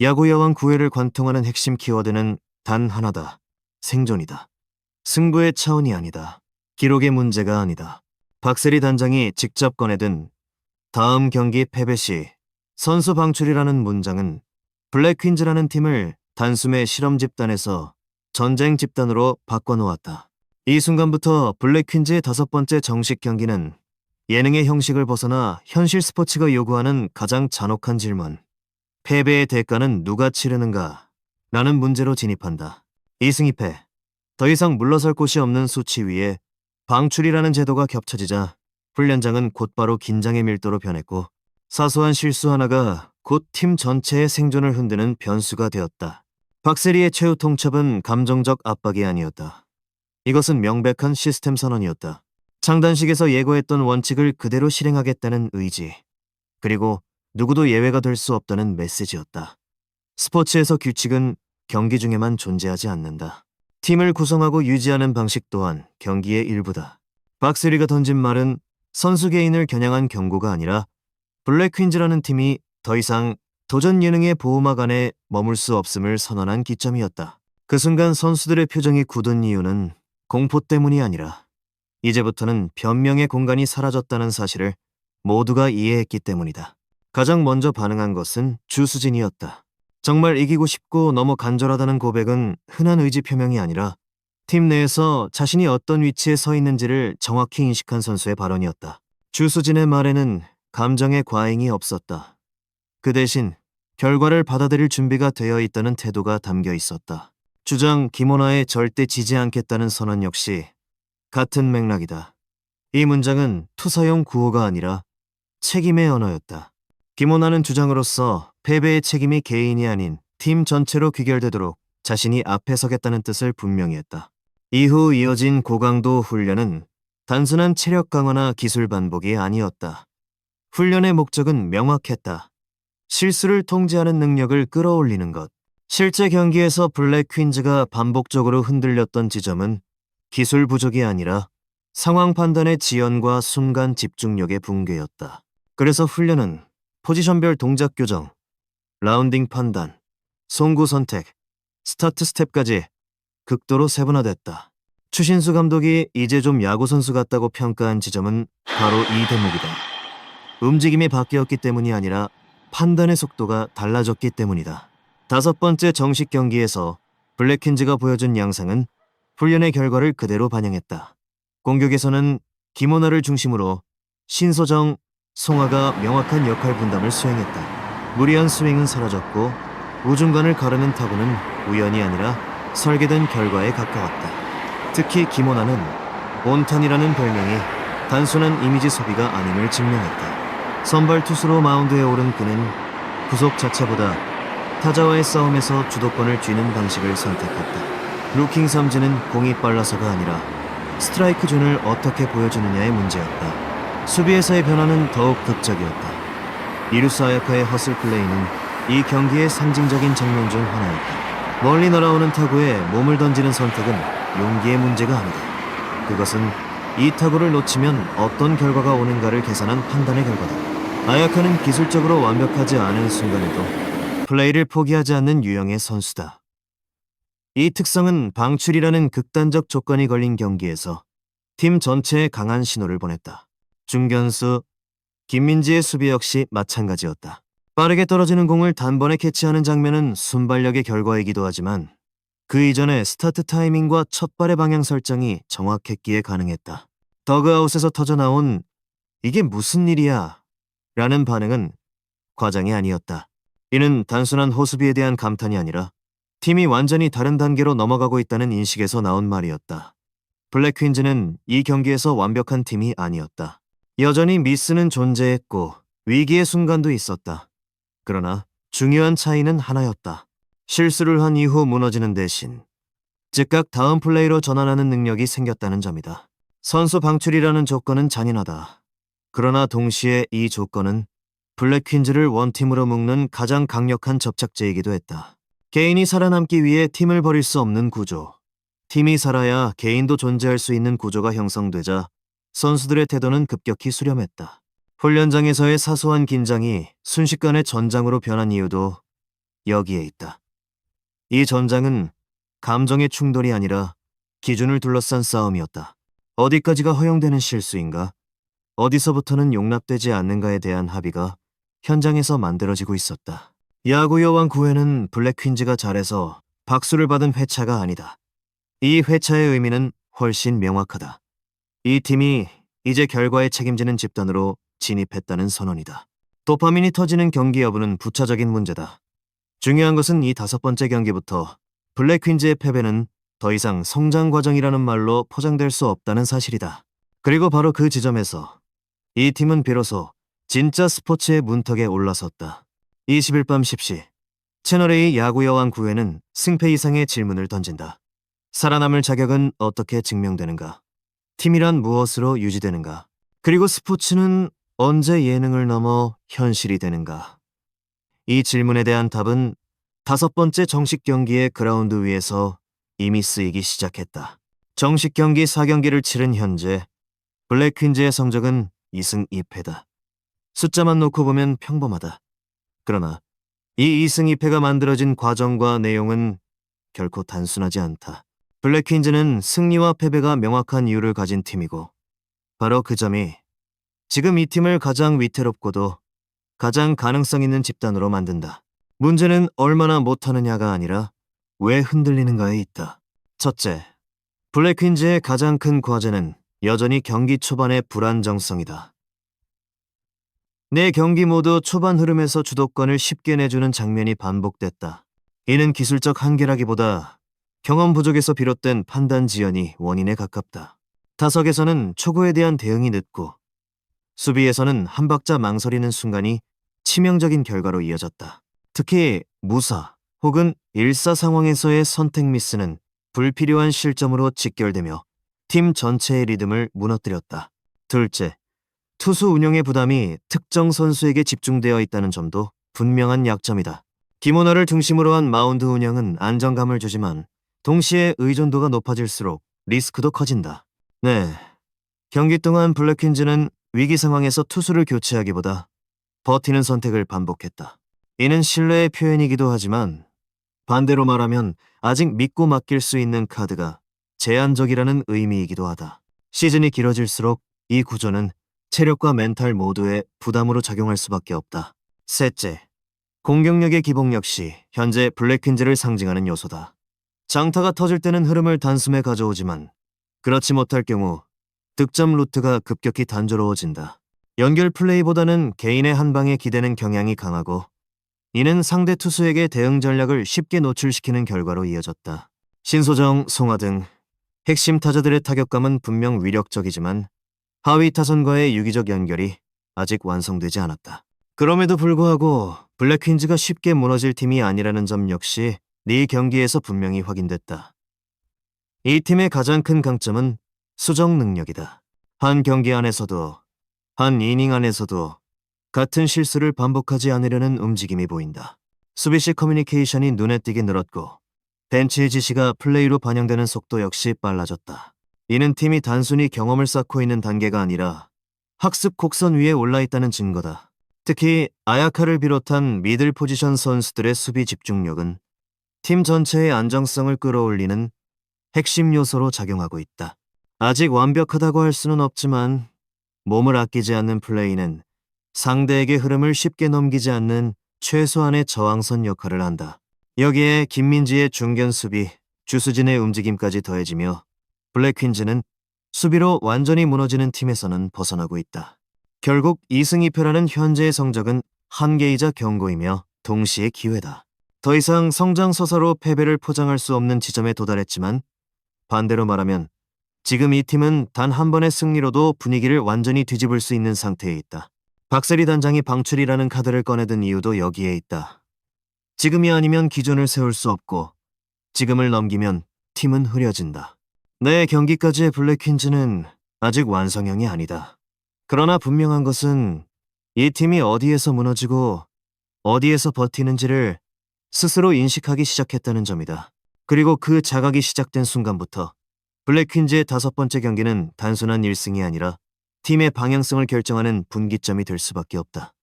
야구 여왕 구회를 관통하는 핵심 키워드는 단 하나다. 생존이다. 승부의 차원이 아니다. 기록의 문제가 아니다. 박세리 단장이 직접 꺼내든 다음 경기 패배 시 선수 방출이라는 문장은 블랙퀸즈라는 팀을 단숨에 실험 집단에서 전쟁 집단으로 바꿔놓았다. 이 순간부터 블랙퀸즈의 5번째 정식 경기는 예능의 형식을 벗어나 현실 스포츠가 요구하는 가장 잔혹한 질문, 패배의 대가는 누가 치르는가? 라는 문제로 진입한다. 2승 2패. 더 이상 물러설 곳이 없는 수치 위에 방출이라는 제도가 겹쳐지자 훈련장은 곧바로 긴장의 밀도로 변했고 사소한 실수 하나가 곧 팀 전체의 생존을 흔드는 변수가 되었다. 박세리의 최후 통첩은 감정적 압박이 아니었다. 이것은 명백한 시스템 선언이었다. 창단식에서 예고했던 원칙을 그대로 실행하겠다는 의지, 그리고 누구도 예외가 될 수 없다는 메시지였다. 스포츠에서 규칙은 경기 중에만 존재하지 않는다. 팀을 구성하고 유지하는 방식 또한 경기의 일부다. 박세리가 던진 말은 선수 개인을 겨냥한 경고가 아니라 블랙퀸즈라는 팀이 더 이상 도전 예능의 보호막 안에 머물 수 없음을 선언한 기점이었다. 그 순간 선수들의 표정이 굳은 이유는 공포 때문이 아니라 이제부터는 변명의 공간이 사라졌다는 사실을 모두가 이해했기 때문이다. 가장 먼저 반응한 것은 주수진이었다. 정말 이기고 싶고 너무 간절하다는 고백은 흔한 의지 표명이 아니라 팀 내에서 자신이 어떤 위치에 서 있는지를 정확히 인식한 선수의 발언이었다. 주수진의 말에는 감정의 과잉이 없었다. 그 대신 결과를 받아들일 준비가 되어 있다는 태도가 담겨 있었다. 주장 김원하의 절대 지지 않겠다는 선언 역시 같은 맥락이다. 이 문장은 투사용 구호가 아니라 책임의 언어였다. 김원하는 주장으로서 패배의 책임이 개인이 아닌 팀 전체로 귀결되도록 자신이 앞에 서겠다는 뜻을 분명히 했다. 이후 이어진 고강도 훈련은 단순한 체력 강화나 기술 반복이 아니었다. 훈련의 목적은 명확했다. 실수를 통제하는 능력을 끌어올리는 것. 실제 경기에서 블랙 퀸즈가 반복적으로 흔들렸던 지점은 기술 부족이 아니라 상황 판단의 지연과 순간 집중력의 붕괴였다. 그래서 훈련은 포지션별 동작 교정, 라운딩 판단, 송구 선택, 스타트 스텝까지 극도로 세분화됐다. 추신수 감독이 이제 좀 야구 선수 같다고 평가한 지점은 바로 이 대목이다. 움직임이 바뀌었기 때문이 아니라 판단의 속도가 달라졌기 때문이다. 5번째 정식 경기에서 블랙퀸즈가 보여준 양상은 훈련의 결과를 그대로 반영했다. 공격에서는 김원하를 중심으로 신소정, 송하가 명확한 역할 분담을 수행했다. 무리한 스윙은 사라졌고 우중간을 가르는 타구는 우연이 아니라 설계된 결과에 가까웠다. 특히 김원하는 온탄이라는 별명이 단순한 이미지 소비가 아님을 증명했다. 선발 투수로 마운드에 오른 그는 구속 자체보다 타자와의 싸움에서 주도권을 쥐는 방식을 선택했다. 루킹 삼진은 공이 빨라서가 아니라 스트라이크 존을 어떻게 보여주느냐의 문제였다. 수비에서의 변화는 더욱 극적이었다. 이루스 아야카의 허슬 플레이는 이 경기의 상징적인 장면 중 하나였다. 멀리 날아오는 타구에 몸을 던지는 선택은 용기의 문제가 아니다. 그것은 이 타구를 놓치면 어떤 결과가 오는가를 계산한 판단의 결과다. 아야카는 기술적으로 완벽하지 않은 순간에도 플레이를 포기하지 않는 유형의 선수다. 이 특성은 방출이라는 극단적 조건이 걸린 경기에서 팀 전체에 강한 신호를 보냈다. 중견수 김민지의 수비 역시 마찬가지였다. 빠르게 떨어지는 공을 단번에 캐치하는 장면은 순발력의 결과이기도 하지만 그 이전에 스타트 타이밍과 첫 발의 방향 설정이 정확했기에 가능했다. 더그아웃에서 터져나온 "이게 무슨 일이야?" 라는 반응은 과장이 아니었다. 이는 단순한 호수비에 대한 감탄이 아니라 팀이 완전히 다른 단계로 넘어가고 있다는 인식에서 나온 말이었다. 블랙퀸즈는 이 경기에서 완벽한 팀이 아니었다. 여전히 미스는 존재했고 위기의 순간도 있었다. 그러나 중요한 차이는 하나였다. 실수를 한 이후 무너지는 대신 즉각 다음 플레이로 전환하는 능력이 생겼다는 점이다. 선수 방출이라는 조건은 잔인하다. 그러나 동시에 이 조건은 블랙퀸즈를 원팀으로 묶는 가장 강력한 접착제이기도 했다. 개인이 살아남기 위해 팀을 버릴 수 없는 구조. 팀이 살아야 개인도 존재할 수 있는 구조가 형성되자 선수들의 태도는 급격히 수렴했다. 훈련장에서의 사소한 긴장이 순식간에 전장으로 변한 이유도 여기에 있다. 이 전장은 감정의 충돌이 아니라 기준을 둘러싼 싸움이었다. 어디까지가 허용되는 실수인가? 어디서부터는 용납되지 않는가에 대한 합의가 현장에서 만들어지고 있었다. 야구 여왕 9회는 블랙 퀸즈가 잘해서 박수를 받은 회차가 아니다. 이 회차의 의미는 훨씬 명확하다. 이 팀이 이제 결과에 책임지는 집단으로 진입했다는 선언이다. 도파민이 터지는 경기 여부는 부차적인 문제다. 중요한 것은 이 5번째 경기부터 블랙 퀸즈의 패배는 더 이상 성장 과정이라는 말로 포장될 수 없다는 사실이다. 그리고 바로 그 지점에서 이 팀은 비로소 진짜 스포츠의 문턱에 올라섰다. 20일 밤 10시 채널A 야구 여왕 9회는 승패 이상의 질문을 던진다. 살아남을 자격은 어떻게 증명되는가? 팀이란 무엇으로 유지되는가? 그리고 스포츠는 언제 예능을 넘어 현실이 되는가? 이 질문에 대한 답은 5번째 정식 경기의 그라운드 위에서 이미 쓰이기 시작했다. 정식 경기 4경기를 치른 현재 블랙 퀸즈의 성적은 2승 2패다. 숫자만 놓고 보면 평범하다. 그러나 이 2승 2패가 만들어진 과정과 내용은 결코 단순하지 않다. 블랙 퀸즈는 승리와 패배가 명확한 이유를 가진 팀이고 바로 그 점이 지금 이 팀을 가장 위태롭고도 가장 가능성 있는 집단으로 만든다. 문제는 얼마나 못하느냐가 아니라 왜 흔들리는가에 있다. 첫째, 블랙 퀸즈의 가장 큰 과제는 여전히 경기 초반의 불안정성이다. 네 경기 모두 초반 흐름에서 주도권을 쉽게 내주는 장면이 반복됐다. 이는 기술적 한계라기보다 경험 부족에서 비롯된 판단 지연이 원인에 가깝다. 타석에서는 초구에 대한 대응이 늦고 수비에서는 한 박자 망설이는 순간이 치명적인 결과로 이어졌다. 특히 무사 혹은 일사 상황에서의 선택 미스는 불필요한 실점으로 직결되며 팀 전체의 리듬을 무너뜨렸다. 둘째, 투수 운영의 부담이 특정 선수에게 집중되어 있다는 점도 분명한 약점이다. 김원호를 중심으로 한 마운드 운영은 안정감을 주지만 동시에 의존도가 높아질수록 리스크도 커진다. 네, 경기 동안 블랙 퀸즈는 위기 상황에서 투수를 교체하기보다 버티는 선택을 반복했다. 이는 신뢰의 표현이기도 하지만 반대로 말하면 아직 믿고 맡길 수 있는 카드가 제한적이라는 의미이기도 하다. 시즌이 길어질수록 이 구조는 체력과 멘탈 모두에 부담으로 작용할 수밖에 없다. 셋째, 공격력의 기복 역시 현재 블랙 퀸즈를 상징하는 요소다. 장타가 터질 때는 흐름을 단숨에 가져오지만 그렇지 못할 경우 득점 루트가 급격히 단조로워진다. 연결 플레이보다는 개인의 한 방에 기대는 경향이 강하고 이는 상대 투수에게 대응 전략을 쉽게 노출시키는 결과로 이어졌다. 신소정, 송하 등 핵심 타자들의 타격감은 분명 위력적이지만 하위 타선과의 유기적 연결이 아직 완성되지 않았다. 그럼에도 불구하고 블랙 퀸즈가 쉽게 무너질 팀이 아니라는 점 역시 네 경기에서 분명히 확인됐다. 이 팀의 가장 큰 강점은 수정 능력이다. 한 경기 안에서도 한 이닝 안에서도 같은 실수를 반복하지 않으려는 움직임이 보인다. 수비시 커뮤니케이션이 눈에 띄게 늘었고 벤치의 지시가 플레이로 반영되는 속도 역시 빨라졌다. 이는 팀이 단순히 경험을 쌓고 있는 단계가 아니라 학습 곡선 위에 올라있다는 증거다. 특히 아야카를 비롯한 미들 포지션 선수들의 수비 집중력은 팀 전체의 안정성을 끌어올리는 핵심 요소로 작용하고 있다. 아직 완벽하다고 할 수는 없지만 몸을 아끼지 않는 플레이는 상대에게 흐름을 쉽게 넘기지 않는 최소한의 저항선 역할을 한다. 여기에 김민지의 중견 수비, 주수진의 움직임까지 더해지며 블랙 퀸즈는 수비로 완전히 무너지는 팀에서는 벗어나고 있다. 결국 2승 2패라는 현재의 성적은 한계이자 경고이며 동시에 기회다. 더 이상 성장서사로 패배를 포장할 수 없는 지점에 도달했지만 반대로 말하면 지금 이 팀은 단 한 번의 승리로도 분위기를 완전히 뒤집을 수 있는 상태에 있다. 박세리 단장이 방출이라는 카드를 꺼내든 이유도 여기에 있다. 지금이 아니면 기준을 세울 수 없고 지금을 넘기면 팀은 흐려진다. 내 경기까지의 블랙 퀸즈는 아직 완성형이 아니다. 그러나 분명한 것은 이 팀이 어디에서 무너지고 어디에서 버티는지를 스스로 인식하기 시작했다는 점이다. 그리고 그 자각이 시작된 순간부터 블랙 퀸즈의 5번째 경기는 단순한 1승이 아니라 팀의 방향성을 결정하는 분기점이 될 수밖에 없다.